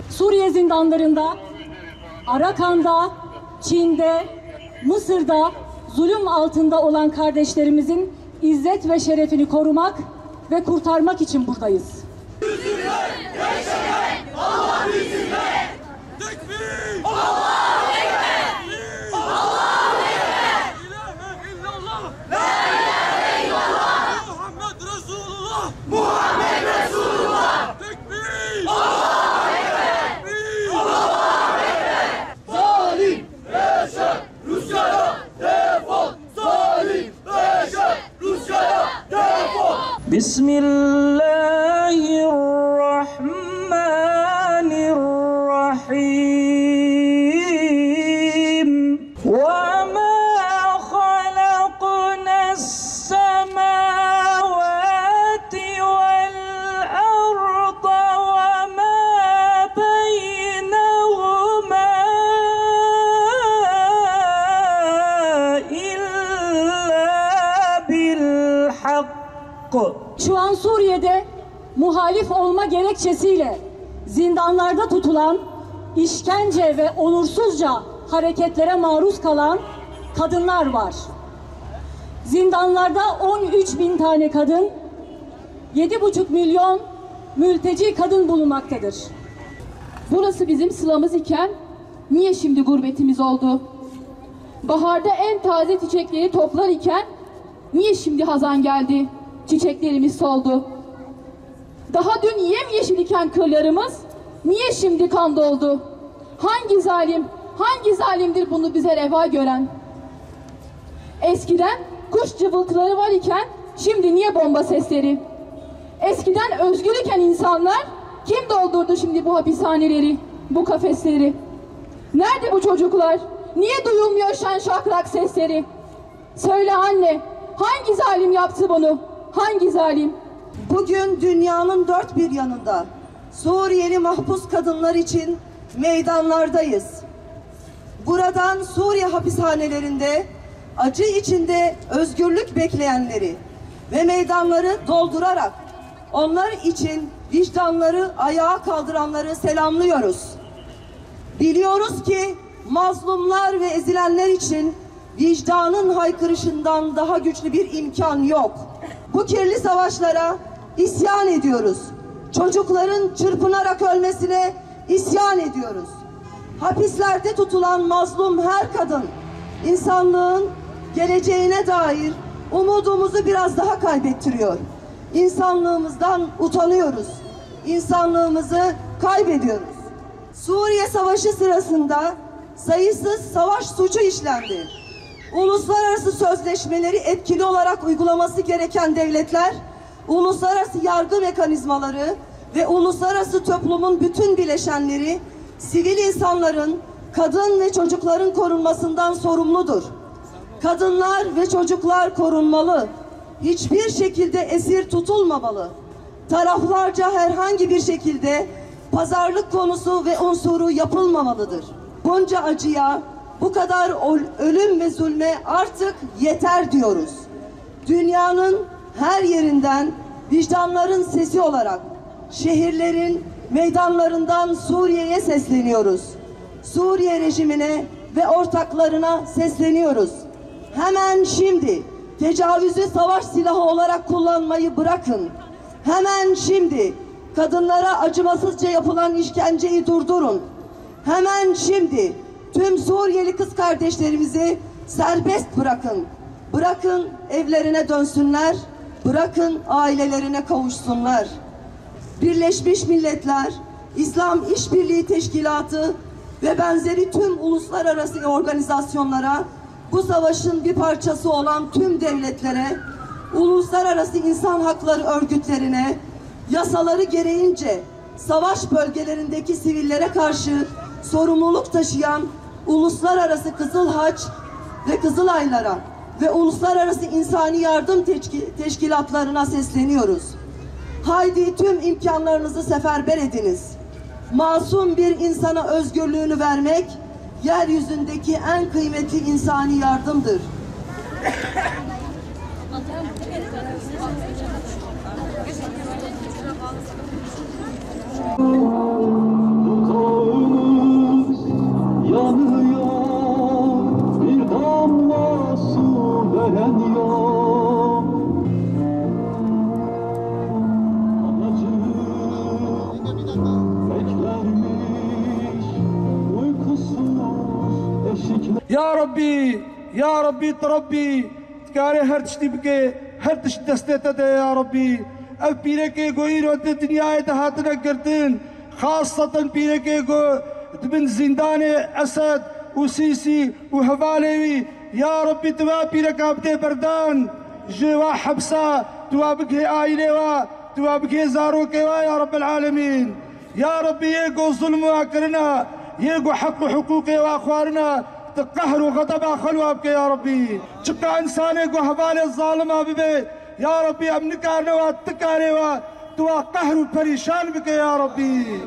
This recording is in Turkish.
Suriye zindanlarında, Arakan'da, Çin'de, Mısır'da zulüm altında olan kardeşlerimizin izzet ve şerefini korumak ve kurtarmak için buradayız. Allah bizimle! Tekbir! Allahu Ekber! Allahu Ekber! İlahe illallah! La ilahe illallah! Muhammed Resulullah! Muhammed Resulullah! Tekbir! Allahu Ekber! Allahu Ekber! Zalim Beşer Rusya'ya defol! Zalim Beşer Rusya'ya defol! Bismillahirrahmanirrahim. وَمَا خَلَقْنَا السَّمَاوَاتِ وَالْأَرْضَ وَمَا بَيْنَهُمَا إِلَّا بِالْحَقِّ. Şu an Suriye'de muhalif olma gerekçesiyle zindanlarda tutulan, işkence ve onursuzca hareketlere maruz kalan kadınlar var. Zindanlarda 13.000 tane kadın, 7,5 milyon mülteci kadın bulunmaktadır. Burası bizim sılamız iken niye şimdi gurbetimiz oldu? Baharda en taze çiçekleri toplar iken niye şimdi hazan geldi, çiçeklerimiz soldu? Daha dün yemyeşil iken kırlarımız niye şimdi kan doldu? Hangi zalim, hangi zalimdir bunu bize reva gören? Eskiden kuş cıvıltıları var iken şimdi niye bomba sesleri? Eskiden özgür iken insanlar kim doldurdu şimdi bu hapishaneleri, bu kafesleri? Nerede bu çocuklar? Niye duyulmuyor şen şakrak sesleri? Söyle anne, hangi zalim yaptı bunu? Hangi zalim? Bugün dünyanın dört bir yanında Suriyeli mahpus kadınlar için meydanlardayız. Buradan Suriye hapishanelerinde acı içinde özgürlük bekleyenleri ve meydanları doldurarak onlar için vicdanları ayağa kaldıranları selamlıyoruz. Biliyoruz ki mazlumlar ve ezilenler için vicdanın haykırışından daha güçlü bir imkan yok. Bu kirli savaşlara isyan ediyoruz. Çocukların çırpınarak ölmesine isyan ediyoruz. Hapislerde tutulan mazlum her kadın, insanlığın geleceğine dair umudumuzu biraz daha kaybettiriyor. İnsanlığımızdan utanıyoruz. İnsanlığımızı kaybediyoruz. Suriye Savaşı sırasında sayısız savaş suçu işlendi. Uluslararası sözleşmeleri etkili olarak uygulaması gereken devletler, uluslararası yargı mekanizmaları ve uluslararası toplumun bütün bileşenleri, sivil insanların, kadın ve çocukların korunmasından sorumludur. Kadınlar ve çocuklar korunmalı. Hiçbir şekilde esir tutulmamalı. Taraflarca herhangi bir şekilde pazarlık konusu ve unsuru yapılmamalıdır. Bunca acıya, bu kadar ölüm ve zulme artık yeter diyoruz. Dünyanın her yerinden vicdanların sesi olarak şehirlerin meydanlarından Suriye'ye sesleniyoruz. Suriye rejimine ve ortaklarına sesleniyoruz. Hemen şimdi tecavüzü savaş silahı olarak kullanmayı bırakın. Hemen şimdi kadınlara acımasızca yapılan işkenceyi durdurun. Hemen şimdi tüm Suriyeli kız kardeşlerimizi serbest bırakın. Bırakın evlerine dönsünler. Bırakın ailelerine kavuşsunlar. Birleşmiş Milletler, İslam İşbirliği Teşkilatı ve benzeri tüm uluslararası organizasyonlara, bu savaşın bir parçası olan tüm devletlere, uluslararası insan hakları örgütlerine, yasaları gereğince savaş bölgelerindeki sivillere karşı sorumluluk taşıyan Uluslararası Kızıl Haç ve Kızılaylara ve uluslararası insani yardım teşkilatlarına sesleniyoruz. Haydi tüm imkanlarınızı seferber ediniz. Masum bir insana özgürlüğünü vermek, yeryüzündeki en kıymetli insani yardımdır. Dudağımız yanıyor, bir damla su veren yok. Anacık beklermiş uykusuz eşikler. Ya Rabbi Rabbi تكاري هر تشتي بكي هر تشت دستة يا ربي اف بيركي غوير ود الدنيا تهاتنا كرتن خاصة بيركي غو من زندان اسد وسيسي وهفالي يا ربي توا بيرك عبدي بردان جوا حبسة توا بكي آيلي توا بكي زاروكي يا رب العالمين يا ربي يقو ظلم واكرنا يقو حق حقوقي واخوارنا تقهر وغضب خلوابك يا ربي شقا انسانك وحوالي الظالمة ببي يا ربي امنك عنوا تكاري توا قهر وبريشان بك يا ربي